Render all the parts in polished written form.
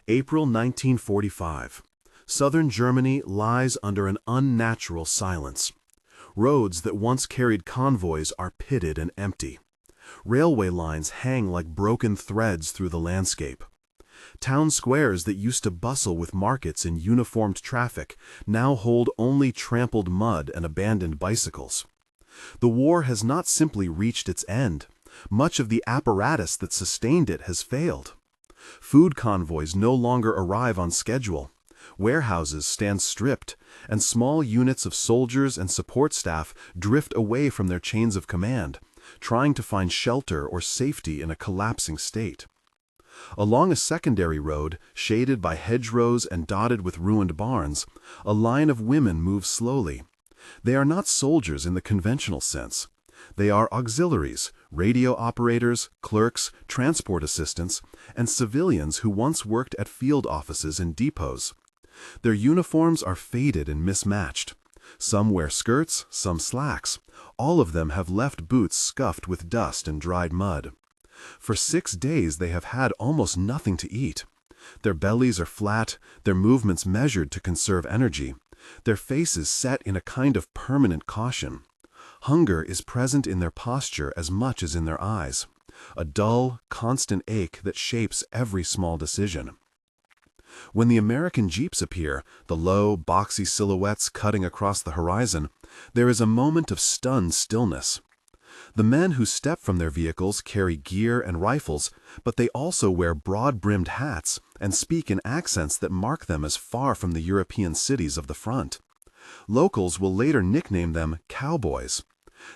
April 1945. Southern Germany lies under an unnatural silence. Roads that once carried convoys are pitted and empty. Railway lines hang like broken threads through the landscape. Town squares that used to bustle with markets and uniformed traffic now hold only trampled mud and abandoned bicycles. The war has not simply reached its end. Much of the apparatus that sustained it has failed. Food convoys no longer arrive on schedule. Warehouses stand stripped, and small units of soldiers and support staff drift away from their chains of command, trying to find shelter or safety in a collapsing state. Along a secondary road, shaded by hedgerows and dotted with ruined barns, a line of women moves slowly. They are not soldiers in the conventional sense. They are auxiliaries, radio operators, clerks, transport assistants, and civilians who once worked at field offices and depots. Their uniforms are faded and mismatched. Some wear skirts, some slacks. All of them have left boots scuffed with dust and dried mud. For 6 days they have had almost nothing to eat. Their bellies are flat, their movements measured to conserve energy, their faces set in a kind of permanent caution. Hunger is present in their posture as much as in their eyes, a dull, constant ache that shapes every small decision. When the American jeeps appear, the low, boxy silhouettes cutting across the horizon, there is a moment of stunned stillness. The men who step from their vehicles carry gear and rifles, but they also wear broad-brimmed hats and speak in accents that mark them as far from the European cities of the front. Locals will later nickname them Cowboys.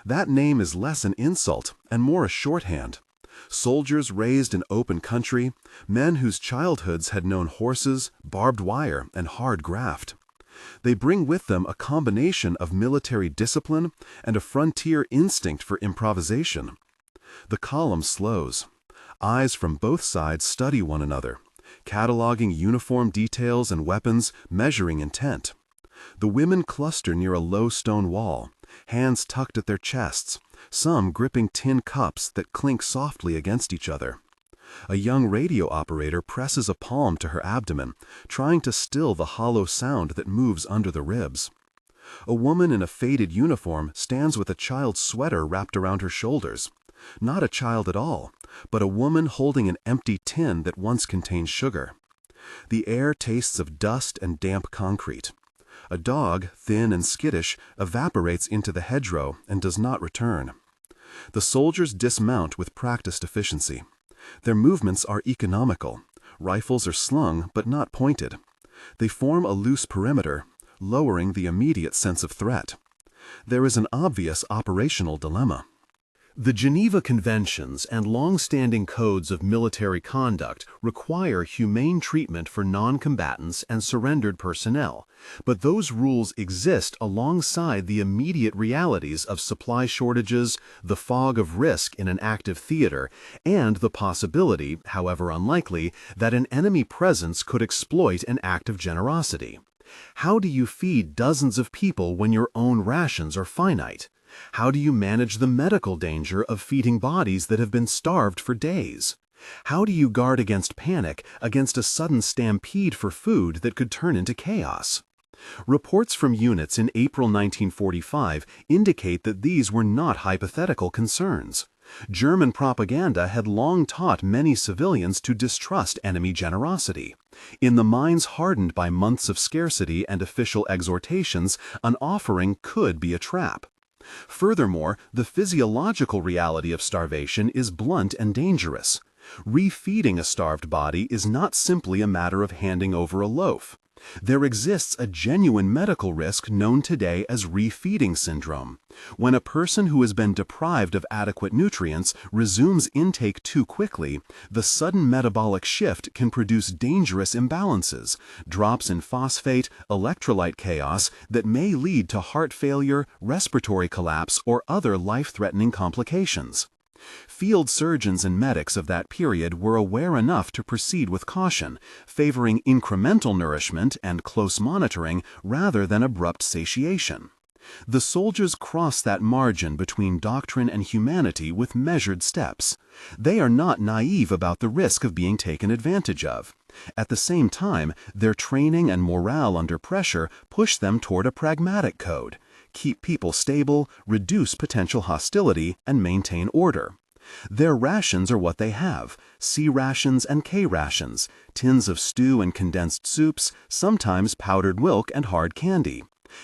That name is less an insult and more a shorthand. Soldiers raised in open country, men whose childhoods had known horses, barbed wire, and hard graft. They bring with them a combination of military discipline and a frontier instinct for improvisation. The column slows. Eyes from both sides study one another, cataloging uniform details and weapons, measuring intent. The women cluster near a low stone wall, hands tucked at their chests, some gripping tin cups that clink softly against each other. A young radio operator presses a palm to her abdomen, trying to still the hollow sound that moves under the ribs. A woman in a faded uniform stands with a child's sweater wrapped around her shoulders. Not a child at all, but a woman holding an empty tin that once contained sugar. The air tastes of dust and damp concrete. A dog, thin and skittish, evaporates into the hedgerow and does not return. The soldiers dismount with practiced efficiency. Their movements are economical. Rifles are slung but not pointed. They form a loose perimeter, lowering the immediate sense of threat. There is an obvious operational dilemma. The Geneva Conventions and long-standing codes of military conduct require humane treatment for non-combatants and surrendered personnel, but those rules exist alongside the immediate realities of supply shortages, the fog of risk in an active theater, and the possibility, however unlikely, that an enemy presence could exploit an act of generosity. How do you feed dozens of people when your own rations are finite? How do you manage the medical danger of feeding bodies that have been starved for days? How do you guard against panic, against a sudden stampede for food that could turn into chaos? Reports from units in April 1945 indicate that these were not hypothetical concerns. German propaganda had long taught many civilians to distrust enemy generosity. In the minds hardened by months of scarcity and official exhortations, an offering could be a trap. Furthermore, the physiological reality of starvation is blunt and dangerous. Refeeding a starved body is not simply a matter of handing over a loaf. There exists a genuine medical risk known today as refeeding syndrome. When a person who has been deprived of adequate nutrients resumes intake too quickly, the sudden metabolic shift can produce dangerous imbalances, drops in phosphate, electrolyte chaos that may lead to heart failure, respiratory collapse, or other life-threatening complications. Field surgeons and medics of that period were aware enough to proceed with caution, favoring incremental nourishment and close monitoring rather than abrupt satiation. The soldiers cross that margin between doctrine and humanity with measured steps. They are not naive about the risk of being taken advantage of. At the same time, their training and morale under pressure push them toward a pragmatic code: keep people stable, reduce potential hostility, and maintain order. Their rations are what they have: C rations and K rations, tins of stew and condensed soups, sometimes powdered milk and hard candy.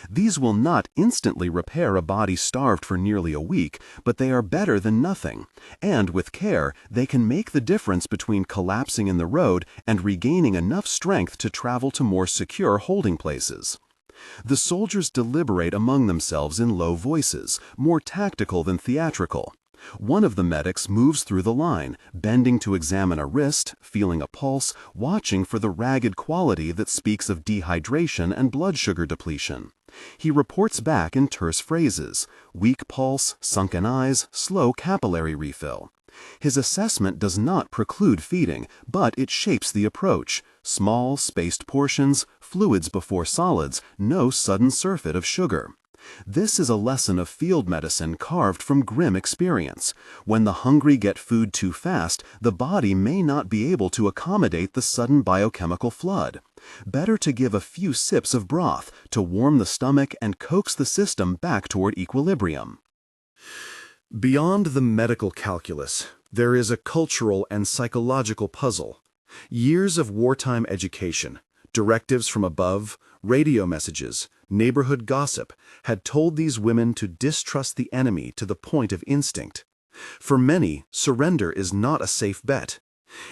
These will not instantly repair a body starved for nearly a week, but they are better than nothing, and with care, they can make the difference between collapsing in the road and regaining enough strength to travel to more secure holding places. The soldiers deliberate among themselves in low voices, more tactical than theatrical. One of the medics moves through the line, bending to examine a wrist, feeling a pulse, watching for the ragged quality that speaks of dehydration and blood sugar depletion. He reports back in terse phrases: weak pulse, sunken eyes, slow capillary refill. His assessment does not preclude feeding, but it shapes the approach: small, spaced portions, fluids before solids, no sudden surfeit of sugar. This is a lesson of field medicine carved from grim experience. When the hungry get food too fast, the body may not be able to accommodate the sudden biochemical flood. Better to give a few sips of broth to warm the stomach and coax the system back toward equilibrium. Beyond the medical calculus, there is a cultural and psychological puzzle. Years of wartime education, directives from above, radio messages, neighborhood gossip had told these women to distrust the enemy to the point of instinct. For many, surrender is not a safe bet.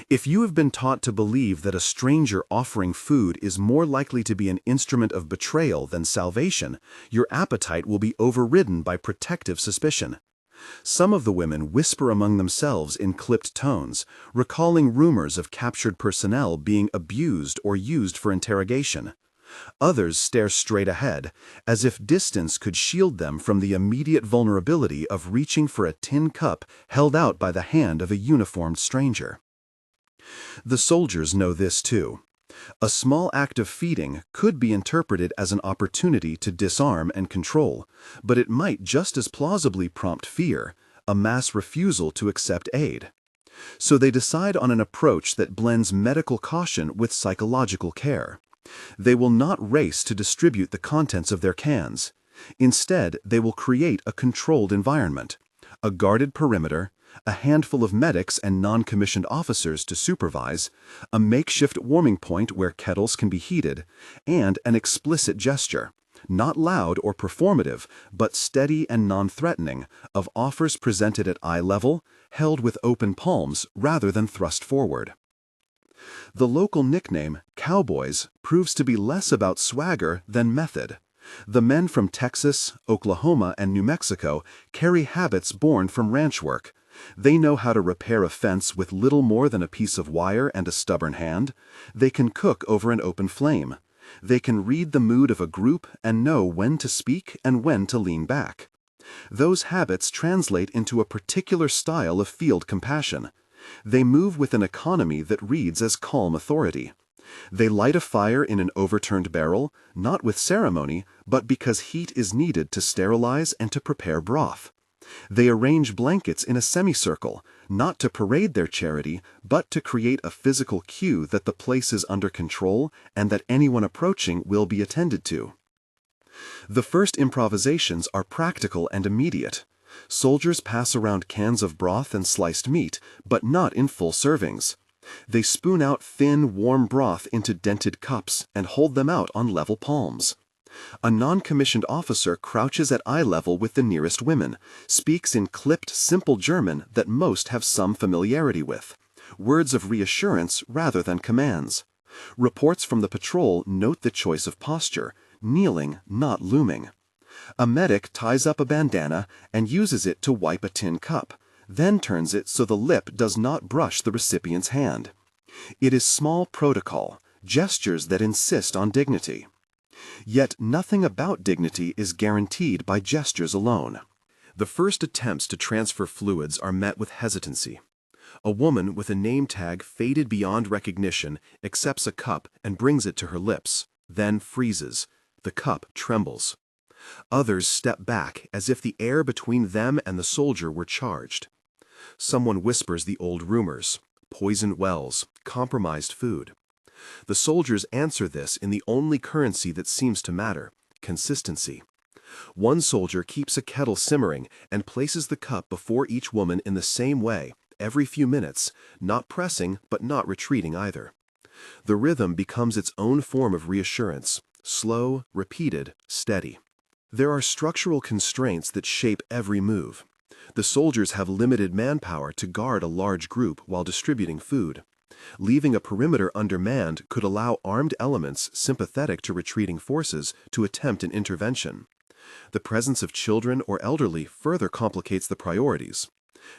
If you have been taught to believe that a stranger offering food is more likely to be an instrument of betrayal than salvation, your appetite will be overridden by protective suspicion. Some of the women whisper among themselves in clipped tones, recalling rumors of captured personnel being abused or used for interrogation. Others stare straight ahead, as if distance could shield them from the immediate vulnerability of reaching for a tin cup held out by the hand of a uniformed stranger. The soldiers know this too. A small act of feeding could be interpreted as an opportunity to disarm and control, but it might just as plausibly prompt fear, a mass refusal to accept aid. So they decide on an approach that blends medical caution with psychological care. They will not race to distribute the contents of their cans. Instead, they will create a controlled environment, a guarded perimeter, a handful of medics and non-commissioned officers to supervise, a makeshift warming point where kettles can be heated, and an explicit gesture, not loud or performative, but steady and non-threatening, of offers presented at eye level, held with open palms rather than thrust forward. The local nickname, Cowboys, proves to be less about swagger than method. The men from Texas, Oklahoma, and New Mexico carry habits born from ranch work. They know how to repair a fence with little more than a piece of wire and a stubborn hand. They can cook over an open flame. They can read the mood of a group and know when to speak and when to lean back. Those habits translate into a particular style of field compassion. They move with an economy that reads as calm authority. They light a fire in an overturned barrel, not with ceremony, but because heat is needed to sterilize and to prepare broth. They arrange blankets in a semicircle, not to parade their charity, but to create a physical cue that the place is under control and that anyone approaching will be attended to. The first improvisations are practical and immediate. Soldiers pass around cans of broth and sliced meat, but not in full servings. They spoon out thin, warm broth into dented cups and hold them out on level palms. A non-commissioned officer crouches at eye level with the nearest women, speaks in clipped, simple German that most have some familiarity with, words of reassurance rather than commands. Reports from the patrol note the choice of posture, kneeling, not looming. A medic ties up a bandana and uses it to wipe a tin cup, then turns it so the lip does not brush the recipient's hand. It is small protocol, gestures that insist on dignity. Yet nothing about dignity is guaranteed by gestures alone. The first attempts to transfer fluids are met with hesitancy. A woman with a name tag faded beyond recognition accepts a cup and brings it to her lips, then freezes. The cup trembles. Others step back as if the air between them and the soldier were charged. Someone whispers the old rumors: poisoned wells, compromised food. The soldiers answer this in the only currency that seems to matter: consistency. One soldier keeps a kettle simmering and places the cup before each woman in the same way, every few minutes, not pressing but not retreating either. The rhythm becomes its own form of reassurance, slow, repeated, steady. There are structural constraints that shape every move. The soldiers have limited manpower to guard a large group while distributing food. Leaving a perimeter undermanned could allow armed elements sympathetic to retreating forces to attempt an intervention. The presence of children or elderly further complicates the priorities.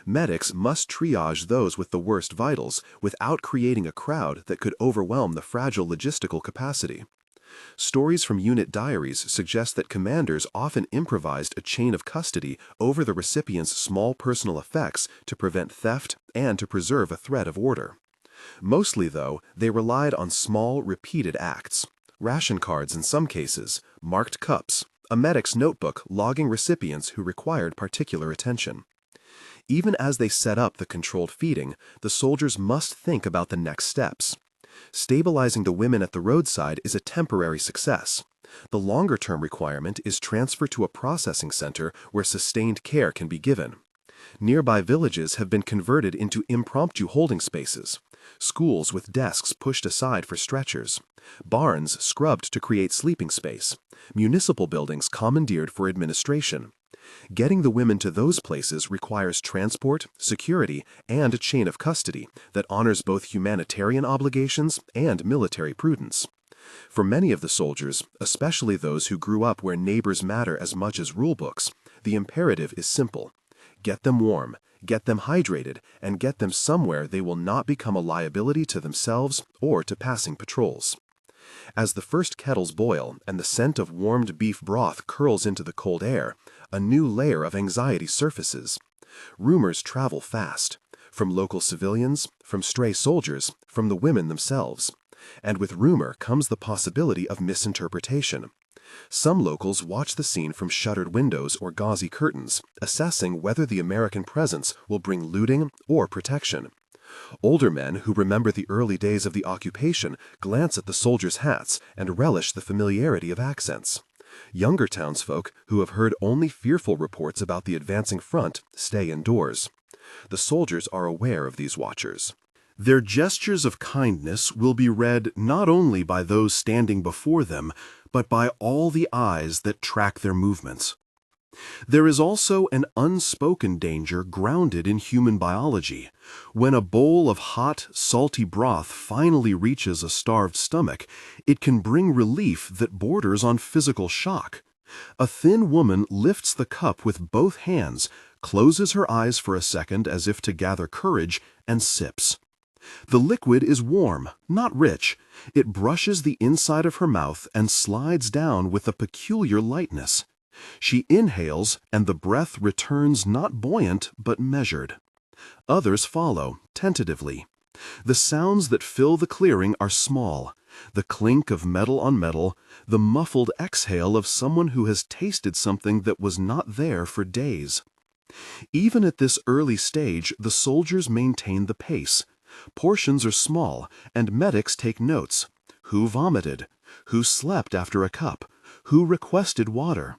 Medics must triage those with the worst vitals without creating a crowd that could overwhelm the fragile logistical capacity. Stories from unit diaries suggest that commanders often improvised a chain of custody over the recipient's small personal effects to prevent theft and to preserve a thread of order. Mostly, though, they relied on small, repeated acts. Ration cards in some cases, marked cups, a medic's notebook logging recipients who required particular attention. Even as they set up the controlled feeding, the soldiers must think about the next steps. Stabilizing the women at the roadside is a temporary success. The longer-term requirement is transfer to a processing center where sustained care can be given. Nearby villages have been converted into impromptu holding spaces, schools with desks pushed aside for stretchers, barns scrubbed to create sleeping space, municipal buildings commandeered for administration. Getting the women to those places requires transport, security, and a chain of custody that honors both humanitarian obligations and military prudence. For many of the soldiers, especially those who grew up where neighbors matter as much as rulebooks, the imperative is simple: get them warm, get them hydrated, and get them somewhere they will not become a liability to themselves or to passing patrols. As the first kettles boil and the scent of warmed beef broth curls into the cold air, a new layer of anxiety surfaces. Rumors travel fast, from local civilians, from stray soldiers, from the women themselves. And with rumor comes the possibility of misinterpretation. Some locals watch the scene from shuttered windows or gauzy curtains, assessing whether the American presence will bring looting or protection. Older men who remember the early days of the occupation glance at the soldiers' hats and relish the familiarity of accents. Younger townsfolk who have heard only fearful reports about the advancing front stay indoors. The soldiers are aware of these watchers. Their gestures of kindness will be read not only by those standing before them, but by all the eyes that track their movements. There is also an unspoken danger grounded in human biology. When a bowl of hot, salty broth finally reaches a starved stomach, it can bring relief that borders on physical shock. A thin woman lifts the cup with both hands, closes her eyes for a second as if to gather courage, and sips. The liquid is warm, not rich. It brushes the inside of her mouth and slides down with a peculiar lightness. She inhales, and the breath returns not buoyant but measured. Others follow, tentatively. The sounds that fill the clearing are small: the clink of metal on metal, the muffled exhale of someone who has tasted something that was not there for days. Even at this early stage, the soldiers maintain the pace. Portions are small, and medics take notes. Who vomited? Who slept after a cup? Who requested water?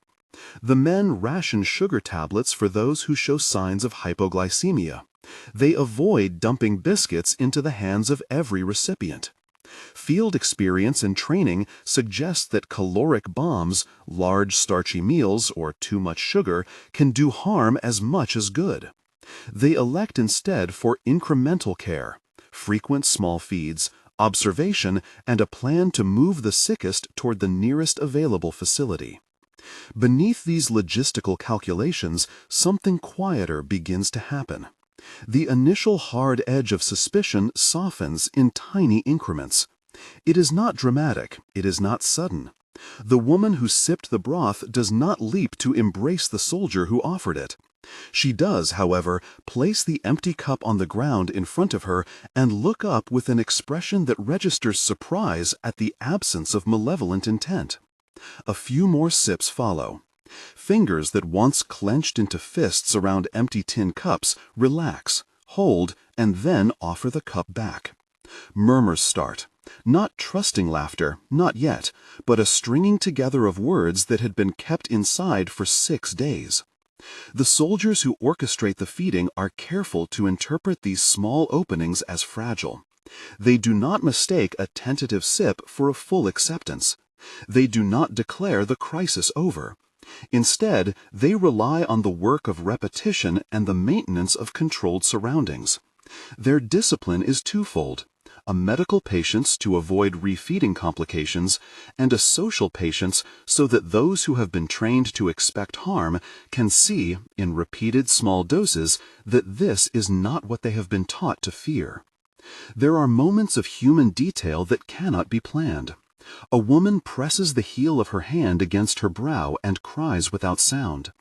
The men ration sugar tablets for those who show signs of hypoglycemia. They avoid dumping biscuits into the hands of every recipient. Field experience and training suggest that caloric bombs, large starchy meals, or too much sugar can do harm as much as good. They elect instead for incremental care, frequent small feeds, observation, and a plan to move the sickest toward the nearest available facility. Beneath these logistical calculations, something quieter begins to happen. The initial hard edge of suspicion softens in tiny increments. It is not dramatic, it is not sudden. The woman who sipped the broth does not leap to embrace the soldier who offered it. She does, however, place the empty cup on the ground in front of her and look up with an expression that registers surprise at the absence of malevolent intent. A few more sips follow. Fingers that once clenched into fists around empty tin cups relax, hold, and then offer the cup back. Murmurs start. Not trusting laughter, not yet, but a stringing together of words that had been kept inside for 6 days. The soldiers who orchestrate the feeding are careful to interpret these small openings as fragile. They do not mistake a tentative sip for a full acceptance. They do not declare the crisis over. Instead, they rely on the work of repetition and the maintenance of controlled surroundings. Their discipline is twofold: a medical patience to avoid refeeding complications, and a social patience so that those who have been trained to expect harm can see, in repeated small doses, that this is not what they have been taught to fear. There are moments of human detail that cannot be planned. A woman presses the heel of her hand against her brow and cries without sound.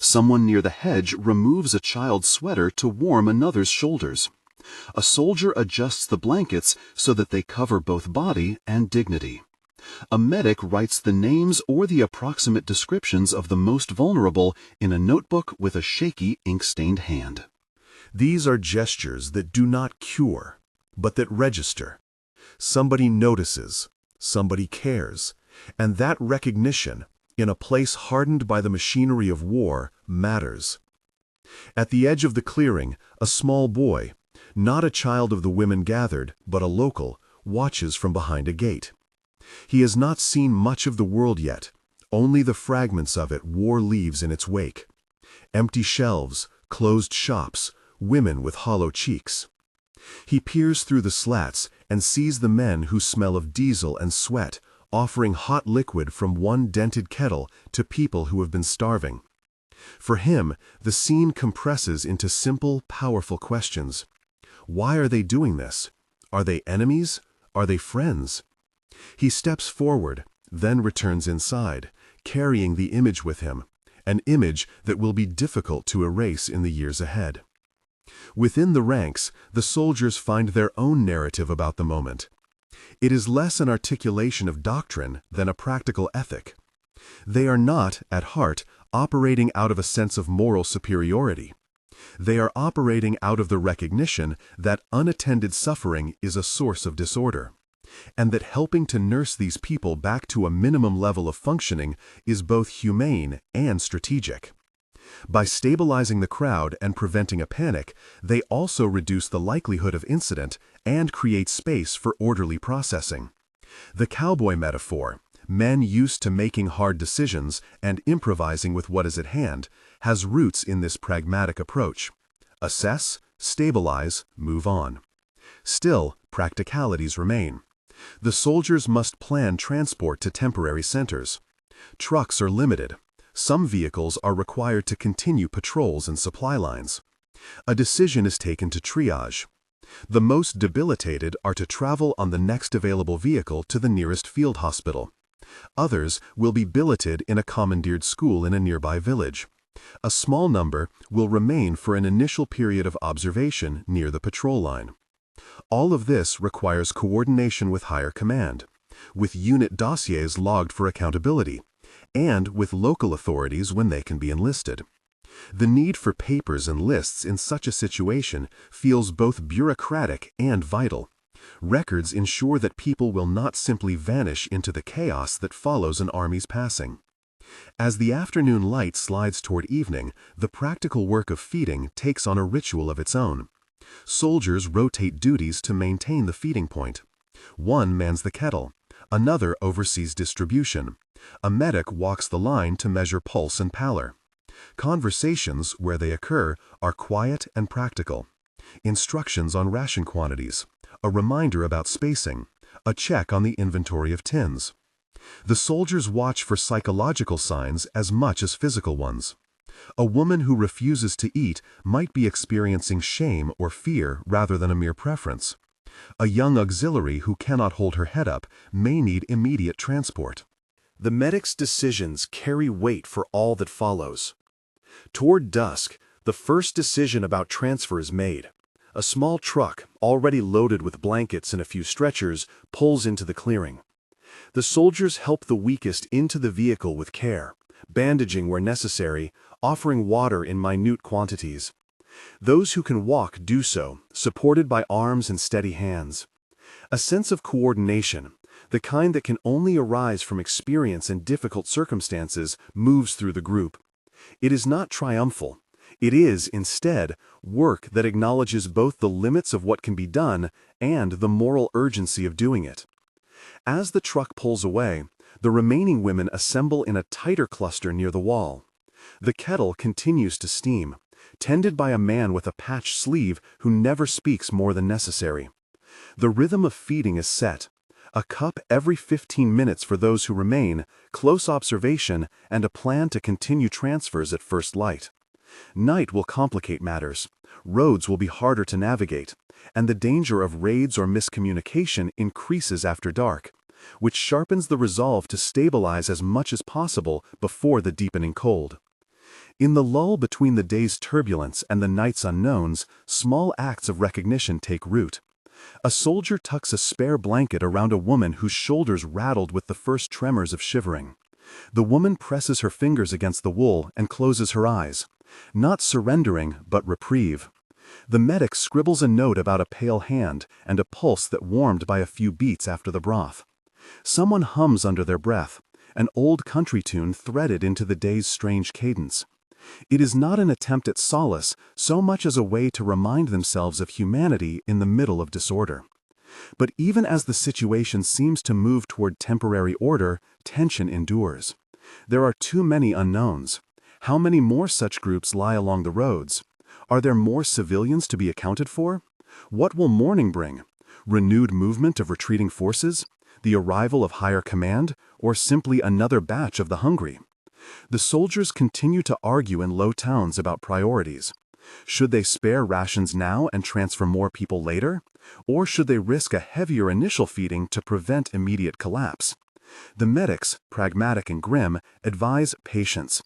Someone near the hedge removes a child's sweater to warm another's shoulders. A soldier adjusts the blankets so that they cover both body and dignity. A medic writes the names or the approximate descriptions of the most vulnerable in a notebook with a shaky, ink-stained hand. These are gestures that do not cure, but that register. Somebody notices, somebody cares, and that recognition, in a place hardened by the machinery of war, matters. At the edge of the clearing, a small boy, not a child of the women gathered, but a local, watches from behind a gate. He has not seen much of the world yet, only the fragments of it war leaves in its wake. Empty shelves, closed shops, women with hollow cheeks. He peers through the slats and sees the men who smell of diesel and sweat, offering hot liquid from one dented kettle to people who have been starving. For him, the scene compresses into simple, powerful questions. Why are they doing this? Are they enemies? Are they friends? He steps forward, then returns inside, carrying the image with him, an image that will be difficult to erase in the years ahead. Within the ranks, the soldiers find their own narrative about the moment. It is less an articulation of doctrine than a practical ethic. They are not, at heart, operating out of a sense of moral superiority. They are operating out of the recognition that unattended suffering is a source of disorder, and that helping to nurse these people back to a minimum level of functioning is both humane and strategic. By stabilizing the crowd and preventing a panic, they also reduce the likelihood of incident and create space for orderly processing. The cowboy metaphor, men used to making hard decisions and improvising with what is at hand, has roots in this pragmatic approach. Assess, stabilize, move on. Still, practicalities remain. The soldiers must plan transport to temporary centers. Trucks are limited. Some vehicles are required to continue patrols and supply lines. A decision is taken to triage. The most debilitated are to travel on the next available vehicle to the nearest field hospital. Others will be billeted in a commandeered school in a nearby village. A small number will remain for an initial period of observation near the patrol line. All of this requires coordination with higher command, with unit dossiers logged for accountability, and with local authorities when they can be enlisted. The need for papers and lists in such a situation feels both bureaucratic and vital. Records ensure that people will not simply vanish into the chaos that follows an army's passing. As the afternoon light slides toward evening, the practical work of feeding takes on a ritual of its own. Soldiers rotate duties to maintain the feeding point. One mans the kettle, another oversees distribution. A medic walks the line to measure pulse and pallor. Conversations, where they occur, are quiet and practical. Instructions on ration quantities, a reminder about spacing, a check on the inventory of tins. The soldiers watch for psychological signs as much as physical ones. A woman who refuses to eat might be experiencing shame or fear rather than a mere preference. A young auxiliary who cannot hold her head up may need immediate transport. The medic's decisions carry weight for all that follows. Toward dusk, the first decision about transfer is made. A small truck, already loaded with blankets and a few stretchers, pulls into the clearing. The soldiers help the weakest into the vehicle with care, bandaging where necessary, offering water in minute quantities. Those who can walk do so, supported by arms and steady hands. A sense of coordination, the kind that can only arise from experience in difficult circumstances, moves through the group. It is not triumphal. It is, instead, work that acknowledges both the limits of what can be done and the moral urgency of doing it. As the truck pulls away, the remaining women assemble in a tighter cluster near the wall. The kettle continues to steam, tended by a man with a patched sleeve who never speaks more than necessary. The rhythm of feeding is set. A cup every 15 minutes for those who remain, close observation, and a plan to continue transfers at first light. Night will complicate matters. Roads will be harder to navigate, and the danger of raids or miscommunication increases after dark, which sharpens the resolve to stabilize as much as possible before the deepening cold. In the lull between the day's turbulence and the night's unknowns, small acts of recognition take root. A soldier tucks a spare blanket around a woman whose shoulders rattled with the first tremors of shivering. The woman presses her fingers against the wool and closes her eyes. Not surrendering, but reprieve. The medic scribbles a note about a pale hand and a pulse that warmed by a few beats after the broth. Someone hums under their breath, an old country tune threaded into the day's strange cadence. It is not an attempt at solace so much as a way to remind themselves of humanity in the middle of disorder. But even as the situation seems to move toward temporary order, tension endures. There are too many unknowns. How many more such groups lie along the roads? Are there more civilians to be accounted for? What will morning bring? Renewed movement of retreating forces? The arrival of higher command? Or simply another batch of the hungry? The soldiers continue to argue in low tones about priorities. Should they spare rations now and transfer more people later? Or should they risk a heavier initial feeding to prevent immediate collapse? The medics, pragmatic and grim, advise patience.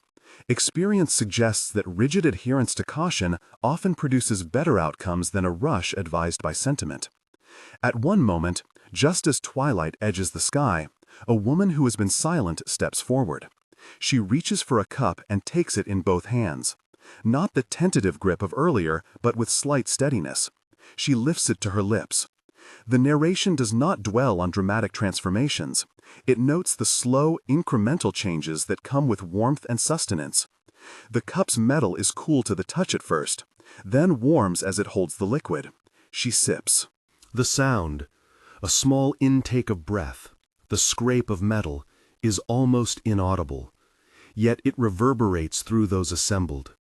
Experience suggests that rigid adherence to caution often produces better outcomes than a rush advised by sentiment. At one moment, just as twilight edges the sky, a woman who has been silent steps forward. She reaches for a cup and takes it in both hands. Not the tentative grip of earlier, but with slight steadiness. She lifts it to her lips. The narration does not dwell on dramatic transformations. It notes the slow, incremental changes that come with warmth and sustenance. The cup's metal is cool to the touch at first, then warms as it holds the liquid. She sips. The sound, a small intake of breath, the scrape of metal, is almost inaudible. Yet it reverberates through those assembled.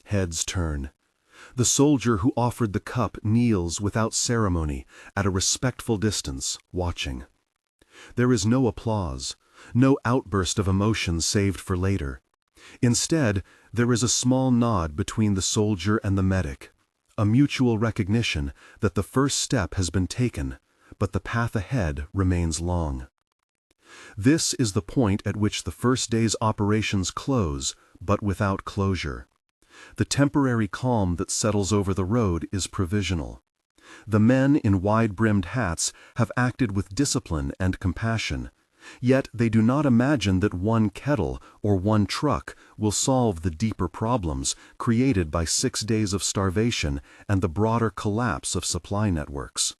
Heads turn. The soldier who offered the cup kneels without ceremony, at a respectful distance, watching. There is no applause, no outburst of emotion saved for later. Instead, there is a small nod between the soldier and the medic, a mutual recognition that the first step has been taken, but the path ahead remains long. This is the point at which the first day's operations close, but without closure. The temporary calm that settles over the road is provisional. The men in wide-brimmed hats have acted with discipline and compassion, yet they do not imagine that one kettle or one truck will solve the deeper problems created by 6 days of starvation and the broader collapse of supply networks.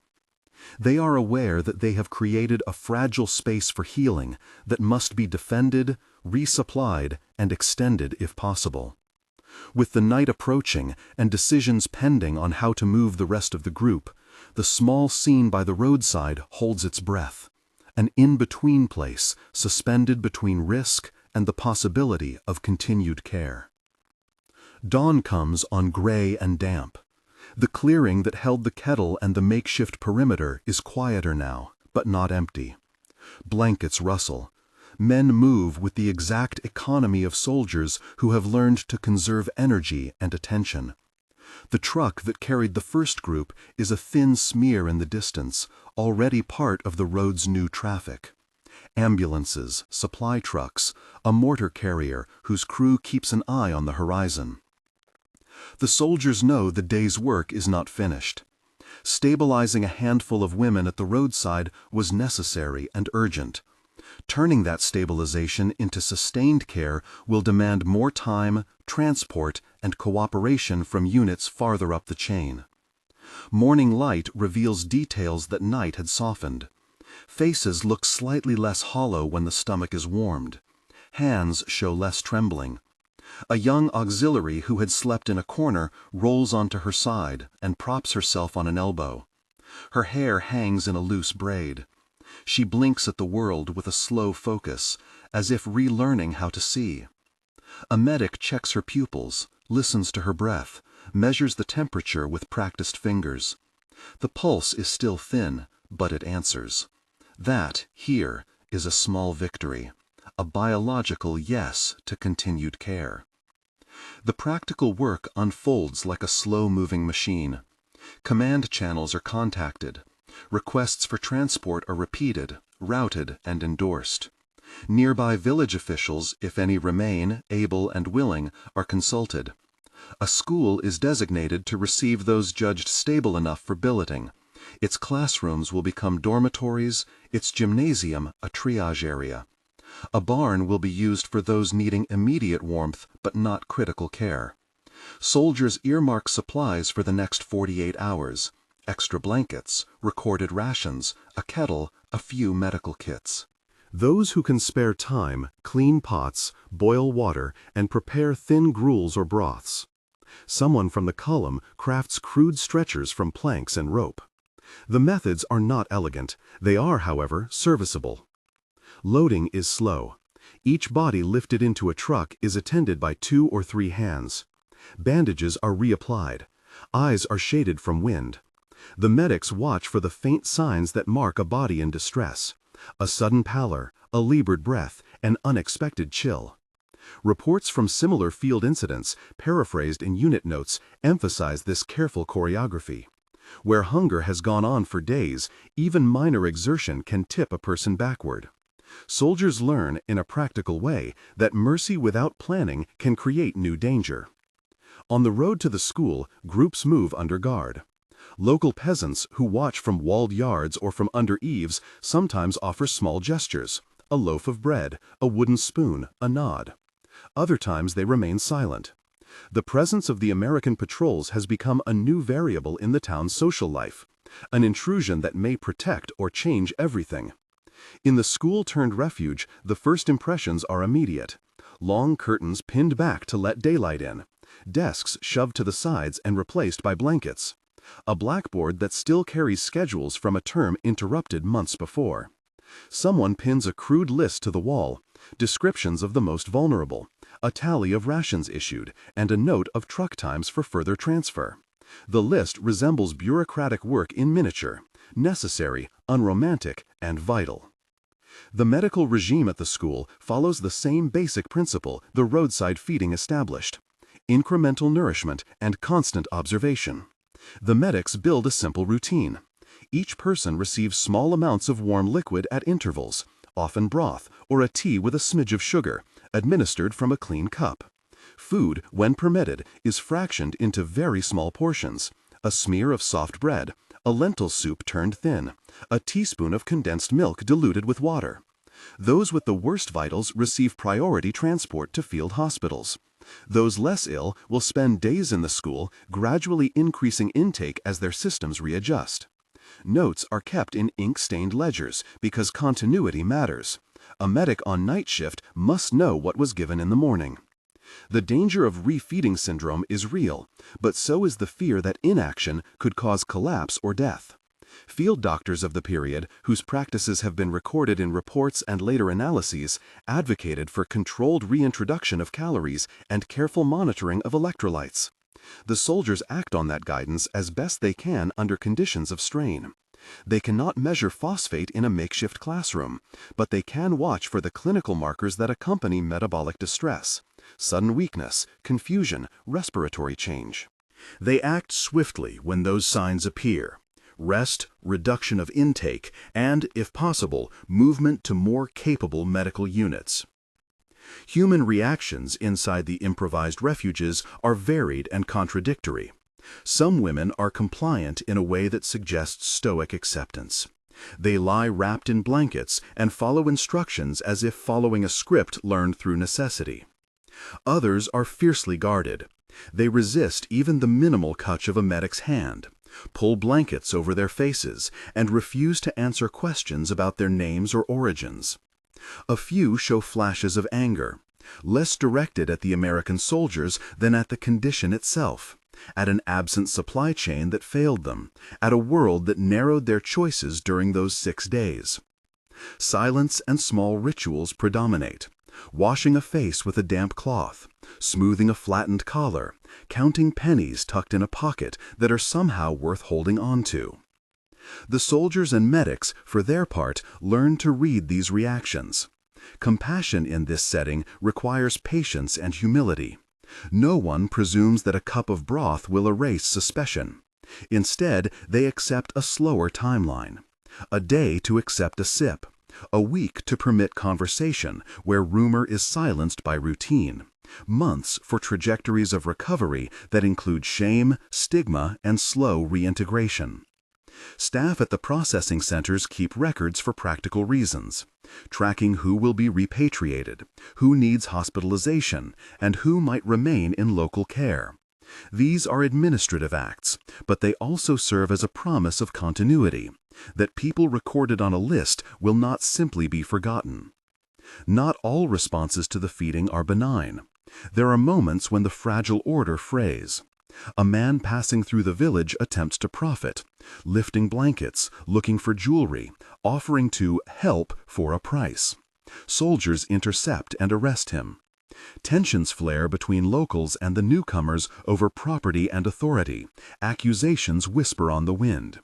They are aware that they have created a fragile space for healing that must be defended, resupplied, and extended if possible. With the night approaching and decisions pending on how to move the rest of the group, the small scene by the roadside holds its breath, an in-between place suspended between risk and the possibility of continued care. Dawn comes on gray and damp. The clearing that held the kettle and the makeshift perimeter is quieter now, but not empty. Blankets rustle. Men move with the exact economy of soldiers who have learned to conserve energy and attention. The truck that carried the first group is a thin smear in the distance, already part of the road's new traffic. Ambulances, supply trucks, a mortar carrier whose crew keeps an eye on the horizon. The soldiers know the day's work is not finished. Stabilizing a handful of women at the roadside was necessary and urgent. Turning that stabilization into sustained care will demand more time, transport, and cooperation from units farther up the chain. Morning light reveals details that night had softened. Faces look slightly less hollow when the stomach is warmed. Hands show less trembling. A young auxiliary who had slept in a corner rolls onto her side and props herself on an elbow. Her hair hangs in a loose braid. She blinks at the world with a slow focus, as if relearning how to see. A medic checks her pupils, listens to her breath, measures the temperature with practiced fingers. The pulse is still thin, but it answers. That, here, is a small victory, a biological yes to continued care. The practical work unfolds like a slow-moving machine. Command channels are contacted. Requests for transport are repeated, routed, and endorsed. Nearby village officials, if any remain, able and willing, are consulted. A school is designated to receive those judged stable enough for billeting. Its classrooms will become dormitories, its gymnasium a triage area. A barn will be used for those needing immediate warmth but not critical care. Soldiers earmark supplies for the next 48 hours. Extra blankets, recorded rations, a kettle, a few medical kits. Those who can spare time clean pots, boil water, and prepare thin gruels or broths. Someone from the column crafts crude stretchers from planks and rope. The methods are not elegant. They are, however, serviceable. Loading is slow. Each body lifted into a truck is attended by 2 or 3 hands. Bandages are reapplied. Eyes are shaded from wind. The medics watch for the faint signs that mark a body in distress. A sudden pallor, a labored breath, an unexpected chill. Reports from similar field incidents, paraphrased in unit notes, emphasize this careful choreography. Where hunger has gone on for days, even minor exertion can tip a person backward. Soldiers learn, in a practical way, that mercy without planning can create new danger. On the road to the school, groups move under guard. Local peasants who watch from walled yards or from under eaves sometimes offer small gestures, a loaf of bread, a wooden spoon, a nod. Other times they remain silent. The presence of the American patrols has become a new variable in the town's social life, an intrusion that may protect or change everything. In the school-turned-refuge, the first impressions are immediate. Long curtains pinned back to let daylight in. Desks shoved to the sides and replaced by blankets. A blackboard that still carries schedules from a term interrupted months before. Someone pins a crude list to the wall, descriptions of the most vulnerable, a tally of rations issued, and a note of truck times for further transfer. The list resembles bureaucratic work in miniature, necessary, unromantic, and vital. The medical regime at the school follows the same basic principle the roadside feeding established: incremental nourishment and constant observation. The medics build a simple routine. Each person receives small amounts of warm liquid at intervals, often broth or a tea with a smidge of sugar, administered from a clean cup. Food, when permitted, is fractioned into very small portions: a smear of soft bread, a lentil soup turned thin, a teaspoon of condensed milk diluted with water. Those with the worst vitals receive priority transport to field hospitals. Those less ill will spend days in the school, gradually increasing intake as their systems readjust. Notes are kept in ink-stained ledgers because continuity matters. A medic on night shift must know what was given in the morning. The danger of refeeding syndrome is real, but so is the fear that inaction could cause collapse or death. Field doctors of the period, whose practices have been recorded in reports and later analyses, advocated for controlled reintroduction of calories and careful monitoring of electrolytes. The soldiers act on that guidance as best they can under conditions of strain. They cannot measure phosphate in a makeshift classroom, but they can watch for the clinical markers that accompany metabolic distress: sudden weakness, confusion, respiratory change. They act swiftly when those signs appear: rest, reduction of intake, and, if possible, movement to more capable medical units. Human reactions inside the improvised refuges are varied and contradictory. Some women are compliant in a way that suggests stoic acceptance. They lie wrapped in blankets and follow instructions as if following a script learned through necessity. Others are fiercely guarded. They resist even the minimal touch of a medic's hand, pull blankets over their faces, and refuse to answer questions about their names or origins. A few show flashes of anger, less directed at the American soldiers than at the condition itself, at an absent supply chain that failed them, at a world that narrowed their choices during those 6 days. Silence and small rituals predominate. Washing a face with a damp cloth, smoothing a flattened collar, counting pennies tucked in a pocket that are somehow worth holding on to. The soldiers and medics, for their part, learn to read these reactions. Compassion in this setting requires patience and humility. No one presumes that a cup of broth will erase suspicion. Instead, they accept a slower timeline. A day to accept a sip. A week to permit conversation, where rumor is silenced by routine. Months for trajectories of recovery that include shame, stigma, and slow reintegration. Staff at the processing centers keep records for practical reasons, tracking who will be repatriated, who needs hospitalization, and who might remain in local care. These are administrative acts, but they also serve as a promise of continuity, that people recorded on a list will not simply be forgotten. Not all responses to the feeding are benign. There are moments when the fragile order frays. A man passing through the village attempts to profit, lifting blankets, looking for jewelry, offering to help for a price. Soldiers intercept and arrest him. Tensions flare between locals and the newcomers over property and authority. Accusations whisper on the wind.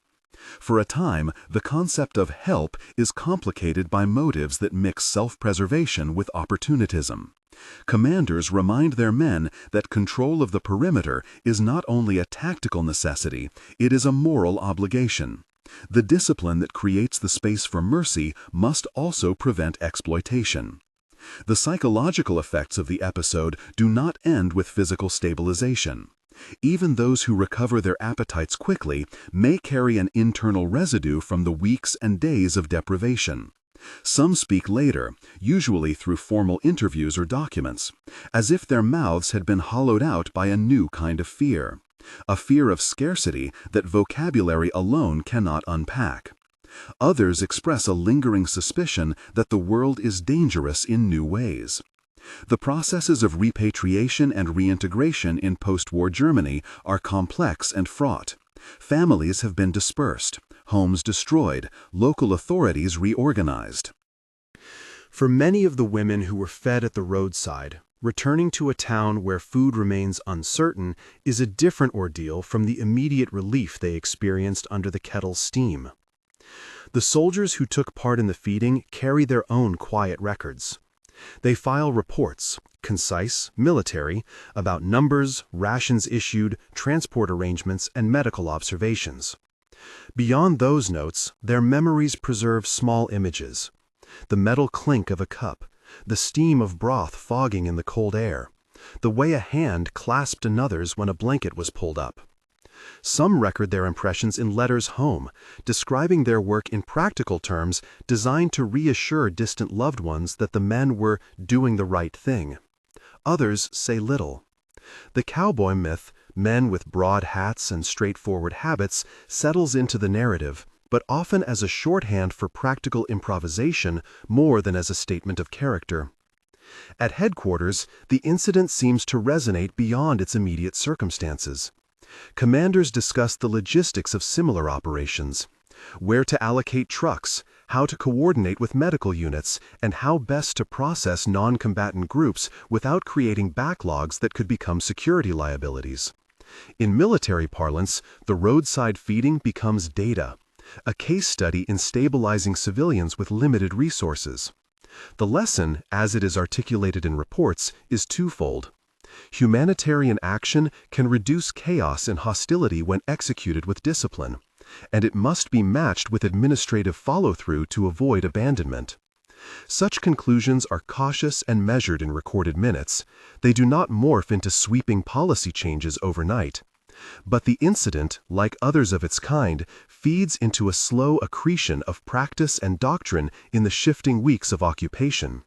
For a time, the concept of help is complicated by motives that mix self-preservation with opportunism. Commanders remind their men that control of the perimeter is not only a tactical necessity, it is a moral obligation. The discipline that creates the space for mercy must also prevent exploitation. The psychological effects of the episode do not end with physical stabilization. Even those who recover their appetites quickly may carry an internal residue from the weeks and days of deprivation. Some speak later, usually through formal interviews or documents, as if their mouths had been hollowed out by a new kind of fear, a fear of scarcity that vocabulary alone cannot unpack. Others express a lingering suspicion that the world is dangerous in new ways. The processes of repatriation and reintegration in post-war Germany are complex and fraught. Families have been dispersed, homes destroyed, local authorities reorganized. For many of the women who were fed at the roadside, returning to a town where food remains uncertain is a different ordeal from the immediate relief they experienced under the kettle's steam. The soldiers who took part in the feeding carry their own quiet records. They file reports, concise, military, about numbers, rations issued, transport arrangements, and medical observations. Beyond those notes, their memories preserve small images. The metal clink of a cup, the steam of broth fogging in the cold air, the way a hand clasped another's when a blanket was pulled up. Some record their impressions in letters home, describing their work in practical terms designed to reassure distant loved ones that the men were doing the right thing. Others say little. The cowboy myth, men with broad hats and straightforward habits, settles into the narrative, but often as a shorthand for practical improvisation more than as a statement of character. At headquarters, the incident seems to resonate beyond its immediate circumstances. Commanders discuss the logistics of similar operations, where to allocate trucks, how to coordinate with medical units, and how best to process non-combatant groups without creating backlogs that could become security liabilities. In military parlance, the roadside feeding becomes data, a case study in stabilizing civilians with limited resources. The lesson, as it is articulated in reports, is twofold. Humanitarian action can reduce chaos and hostility when executed with discipline, and it must be matched with administrative follow-through to avoid abandonment. Such conclusions are cautious and measured in recorded minutes. They do not morph into sweeping policy changes overnight. But the incident, like others of its kind, feeds into a slow accretion of practice and doctrine in the shifting weeks of occupation.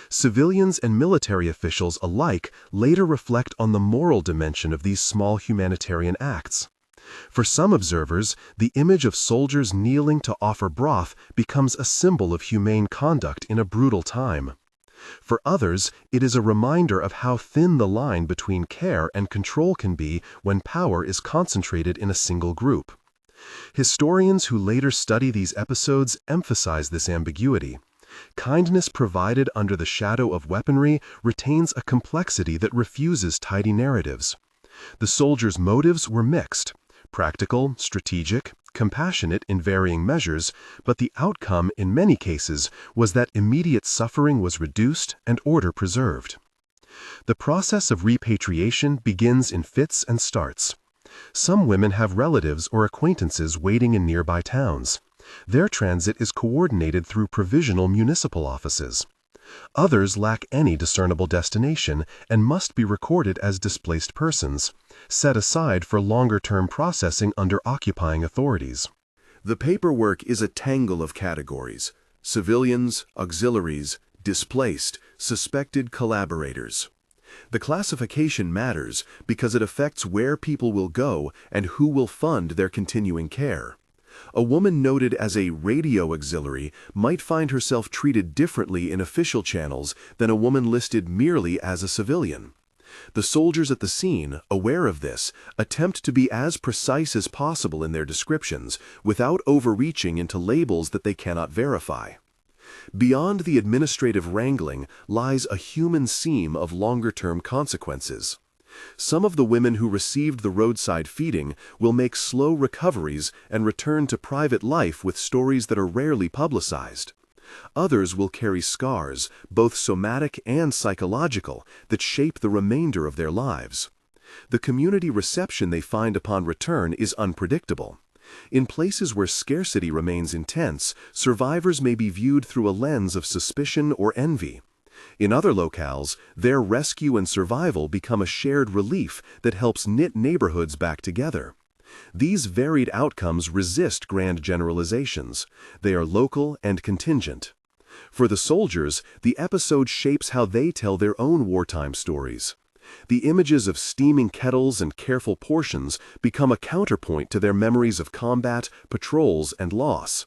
Civilians and military officials alike later reflect on the moral dimension of these small humanitarian acts. For some observers, the image of soldiers kneeling to offer broth becomes a symbol of humane conduct in a brutal time. For others, it is a reminder of how thin the line between care and control can be when power is concentrated in a single group. Historians who later study these episodes emphasize this ambiguity. Kindness provided under the shadow of weaponry retains a complexity that refuses tidy narratives. The soldiers' motives were mixed: practical, strategic, compassionate in varying measures, but the outcome in many cases was that immediate suffering was reduced and order preserved. The process of repatriation begins in fits and starts. Some women have relatives or acquaintances waiting in nearby towns. Their transit is coordinated through provisional municipal offices. Others lack any discernible destination and must be recorded as displaced persons, set aside for longer-term processing under occupying authorities. The paperwork is a tangle of categories: civilians, auxiliaries, displaced, suspected collaborators. The classification matters because it affects where people will go and who will fund their continuing care. A woman noted as a radio auxiliary might find herself treated differently in official channels than a woman listed merely as a civilian. The soldiers at the scene, aware of this, attempt to be as precise as possible in their descriptions without overreaching into labels that they cannot verify. Beyond the administrative wrangling lies a human seam of longer-term consequences. Some of the women who received the roadside feeding will make slow recoveries and return to private life with stories that are rarely publicized. Others will carry scars, both somatic and psychological, that shape the remainder of their lives. The community reception they find upon return is unpredictable. In places where scarcity remains intense, survivors may be viewed through a lens of suspicion or envy. In other locales, their rescue and survival become a shared relief that helps knit neighborhoods back together. These varied outcomes resist grand generalizations. They are local and contingent. For the soldiers, the episode shapes how they tell their own wartime stories. The images of steaming kettles and careful portions become a counterpoint to their memories of combat, patrols, and loss.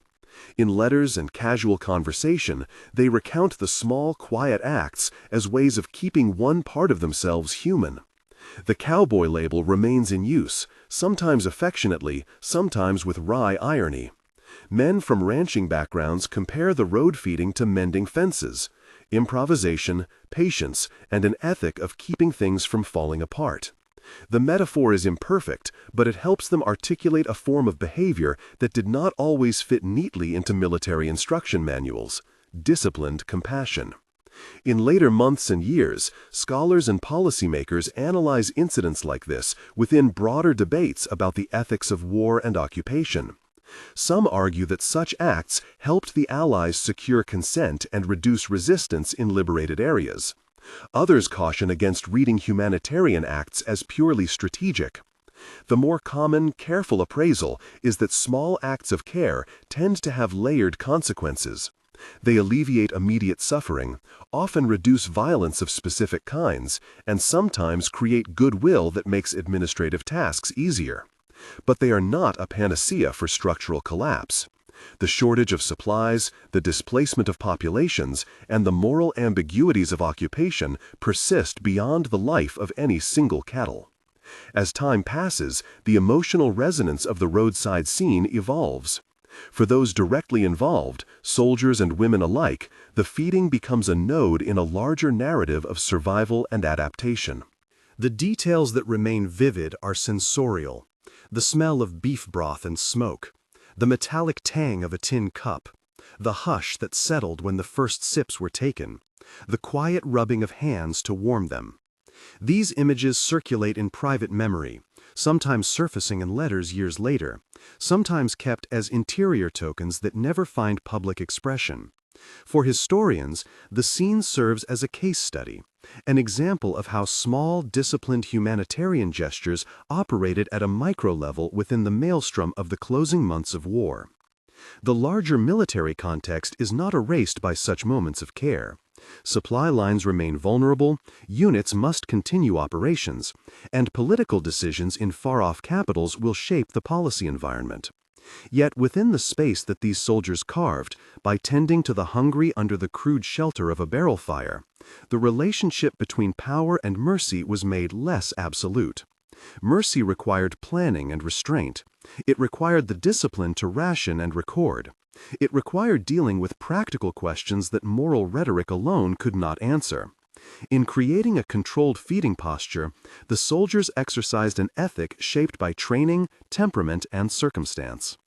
In letters and casual conversation, they recount the small, quiet acts as ways of keeping one part of themselves human. The cowboy label remains in use, sometimes affectionately, sometimes with wry irony. Men from ranching backgrounds compare the road feeding to mending fences: improvisation, patience, and an ethic of keeping things from falling apart. The metaphor is imperfect, but it helps them articulate a form of behavior that did not always fit neatly into military instruction manuals: disciplined compassion. In later months and years, scholars and policymakers analyze incidents like this within broader debates about the ethics of war and occupation. Some argue that such acts helped the Allies secure consent and reduce resistance in liberated areas. Others caution against reading humanitarian acts as purely strategic. The more common, careful appraisal is that small acts of care tend to have layered consequences. They alleviate immediate suffering, often reduce violence of specific kinds, and sometimes create goodwill that makes administrative tasks easier. But they are not a panacea for structural collapse. The shortage of supplies, the displacement of populations, and the moral ambiguities of occupation persist beyond the life of any single kettle. As time passes, the emotional resonance of the roadside scene evolves. For those directly involved, soldiers and women alike, the feeding becomes a node in a larger narrative of survival and adaptation. The details that remain vivid are sensorial: the smell of beef broth and smoke, the metallic tang of a tin cup, the hush that settled when the first sips were taken, the quiet rubbing of hands to warm them. These images circulate in private memory, sometimes surfacing in letters years later, sometimes kept as interior tokens that never find public expression. For historians, the scene serves as a case study, an example of how small, disciplined humanitarian gestures operated at a micro level within the maelstrom of the closing months of war. The larger military context is not erased by such moments of care. Supply lines remain vulnerable, units must continue operations, and political decisions in far-off capitals will shape the policy environment. Yet within the space that these soldiers carved, by tending to the hungry under the crude shelter of a barrel fire, the relationship between power and mercy was made less absolute. Mercy required planning and restraint. It required the discipline to ration and record. It required dealing with practical questions that moral rhetoric alone could not answer. In creating a controlled feeding posture, the soldiers exercised an ethic shaped by training, temperament, and circumstance.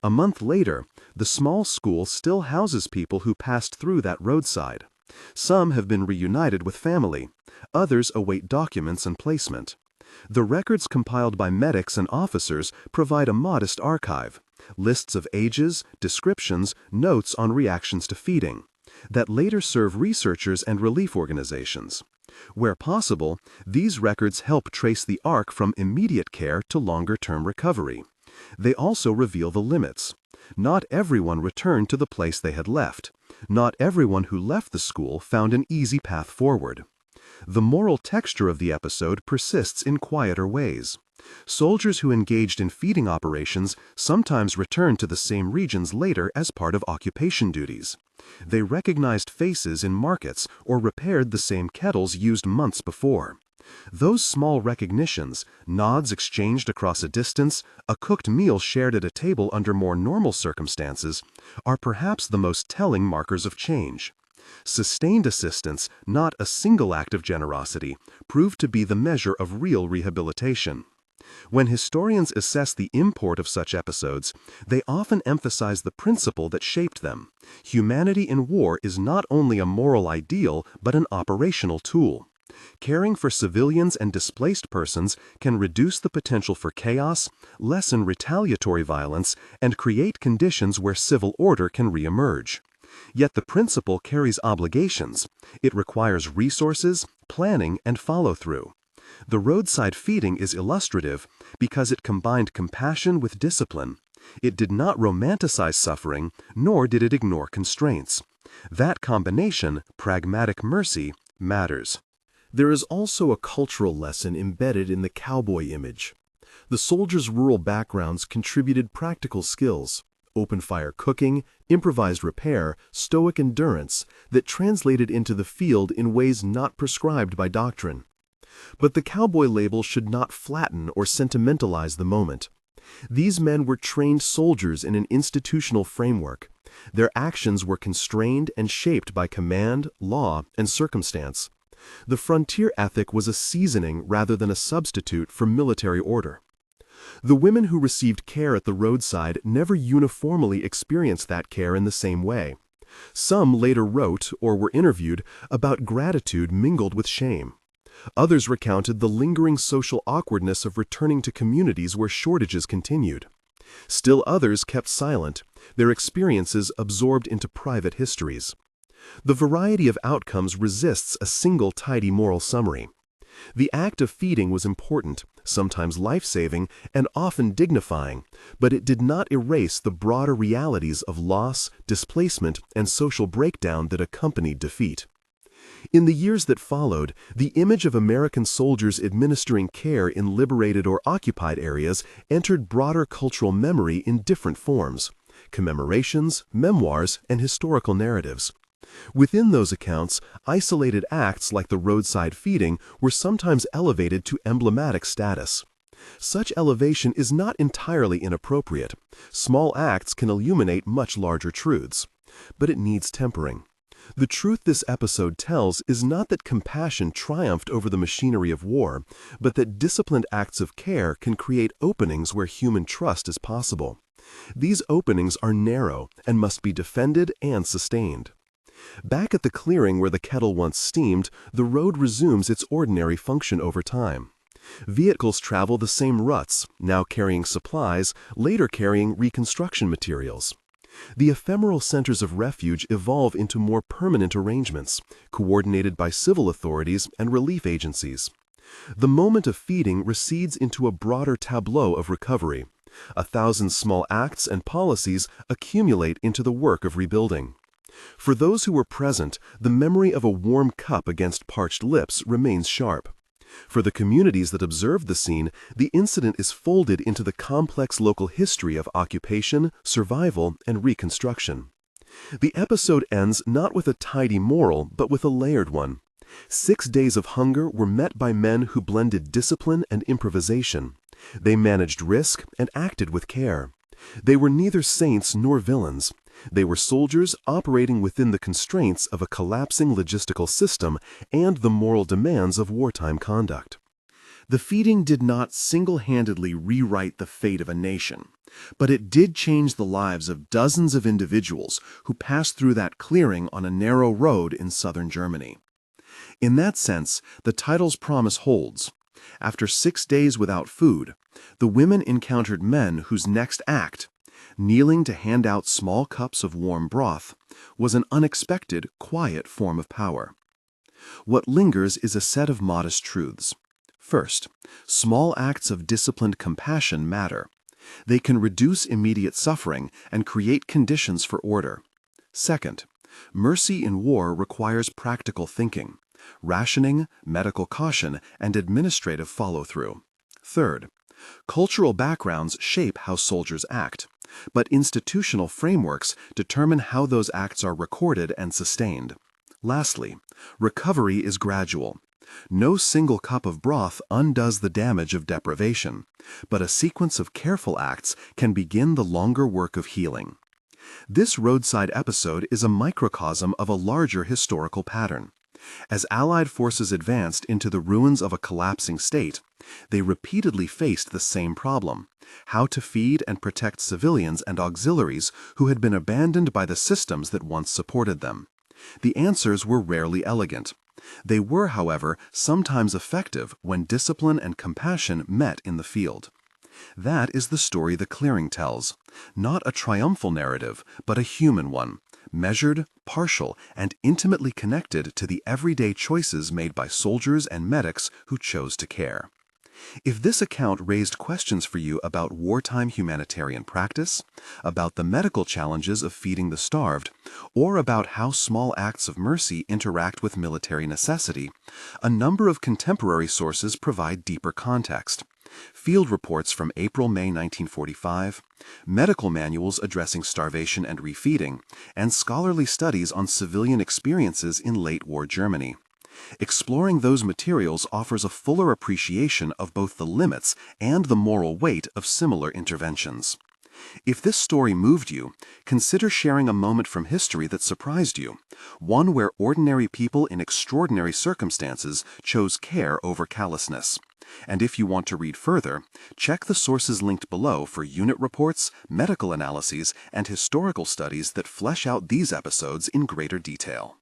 A month later, the small school still houses people who passed through that roadside. Some have been reunited with family. Others await documents and placement. The records compiled by medics and officers provide a modest archive, lists of ages, descriptions, notes on reactions to feeding, that later serve researchers and relief organizations. Where possible, these records help trace the arc from immediate care to longer-term recovery. They also reveal the limits. Not everyone returned to the place they had left. Not everyone who left the school found an easy path forward. The moral texture of the episode persists in quieter ways. Soldiers who engaged in feeding operations sometimes returned to the same regions later as part of occupation duties. They recognized faces in markets or repaired the same kettles used months before. Those small recognitions, nods exchanged across a distance, a cooked meal shared at a table under more normal circumstances, are perhaps the most telling markers of change. Sustained assistance, not a single act of generosity, proved to be the measure of real rehabilitation. When historians assess the import of such episodes, they often emphasize the principle that shaped them. Humanity in war is not only a moral ideal, but an operational tool. Caring for civilians and displaced persons can reduce the potential for chaos, lessen retaliatory violence, and create conditions where civil order can reemerge. Yet the principle carries obligations. It requires resources, planning, and follow-through. The roadside feeding is illustrative because it combined compassion with discipline. It did not romanticize suffering, nor did it ignore constraints. That combination, pragmatic mercy, matters. There is also a cultural lesson embedded in the cowboy image. The soldiers' rural backgrounds contributed practical skills, open-fire cooking, improvised repair, stoic endurance that translated into the field in ways not prescribed by doctrine. But the cowboy label should not flatten or sentimentalize the moment. These men were trained soldiers in an institutional framework. Their actions were constrained and shaped by command, law, and circumstance. The frontier ethic was a seasoning rather than a substitute for military order. The women who received care at the roadside never uniformly experienced that care in the same way. Some later wrote, or were interviewed, about gratitude mingled with shame. Others recounted the lingering social awkwardness of returning to communities where shortages continued. Still others kept silent, their experiences absorbed into private histories. The variety of outcomes resists a single tidy moral summary. The act of feeding was important, sometimes life-saving, and often dignifying, but it did not erase the broader realities of loss, displacement, and social breakdown that accompanied defeat. In the years that followed, the image of American soldiers administering care in liberated or occupied areas entered broader cultural memory in different forms: commemorations, memoirs, and historical narratives. Within those accounts, isolated acts like the roadside feeding were sometimes elevated to emblematic status. Such elevation is not entirely inappropriate. Small acts can illuminate much larger truths. But it needs tempering. The truth this episode tells is not that compassion triumphed over the machinery of war, but that disciplined acts of care can create openings where human trust is possible. These openings are narrow and must be defended and sustained. Back at the clearing where the kettle once steamed, the road resumes its ordinary function over time. Vehicles travel the same ruts, now carrying supplies, later carrying reconstruction materials. The ephemeral centers of refuge evolve into more permanent arrangements, coordinated by civil authorities and relief agencies. The moment of feeding recedes into a broader tableau of recovery. 1,000 small acts and policies accumulate into the work of rebuilding. For those who were present, the memory of a warm cup against parched lips remains sharp. For the communities that observed the scene, the incident is folded into the complex local history of occupation, survival, and reconstruction. The episode ends not with a tidy moral, but with a layered one. 6 days of hunger were met by men who blended discipline and improvisation. They managed risk and acted with care. They were neither saints nor villains. They were soldiers operating within the constraints of a collapsing logistical system and the moral demands of wartime conduct. The feeding did not single-handedly rewrite the fate of a nation, but it did change the lives of dozens of individuals who passed through that clearing on a narrow road in southern Germany. In that sense, the title's promise holds. After 6 days without food, the women encountered men whose next act, kneeling to hand out small cups of warm broth, was an unexpected, quiet form of power. What lingers is a set of modest truths. First, small acts of disciplined compassion matter. They can reduce immediate suffering and create conditions for order. Second, mercy in war requires practical thinking, rationing, medical caution, and administrative follow-through. Third, cultural backgrounds shape how soldiers act, but institutional frameworks determine how those acts are recorded and sustained. Lastly, recovery is gradual. No single cup of broth undoes the damage of deprivation, but a sequence of careful acts can begin the longer work of healing. This roadside episode is a microcosm of a larger historical pattern. As Allied forces advanced into the ruins of a collapsing state, they repeatedly faced the same problem: how to feed and protect civilians and auxiliaries who had been abandoned by the systems that once supported them. The answers were rarely elegant. They were, however, sometimes effective when discipline and compassion met in the field. That is the story the clearing tells, not a triumphal narrative, but a human one, measured, partial, and intimately connected to the everyday choices made by soldiers and medics who chose to care. If this account raised questions for you about wartime humanitarian practice, about the medical challenges of feeding the starved, or about how small acts of mercy interact with military necessity, a number of contemporary sources provide deeper context. Field reports from April-May 1945, medical manuals addressing starvation and refeeding, and scholarly studies on civilian experiences in late-war Germany. Exploring those materials offers a fuller appreciation of both the limits and the moral weight of similar interventions. If this story moved you, consider sharing a moment from history that surprised you, one where ordinary people in extraordinary circumstances chose care over callousness. And if you want to read further, check the sources linked below for unit reports, medical analyses, and historical studies that flesh out these episodes in greater detail.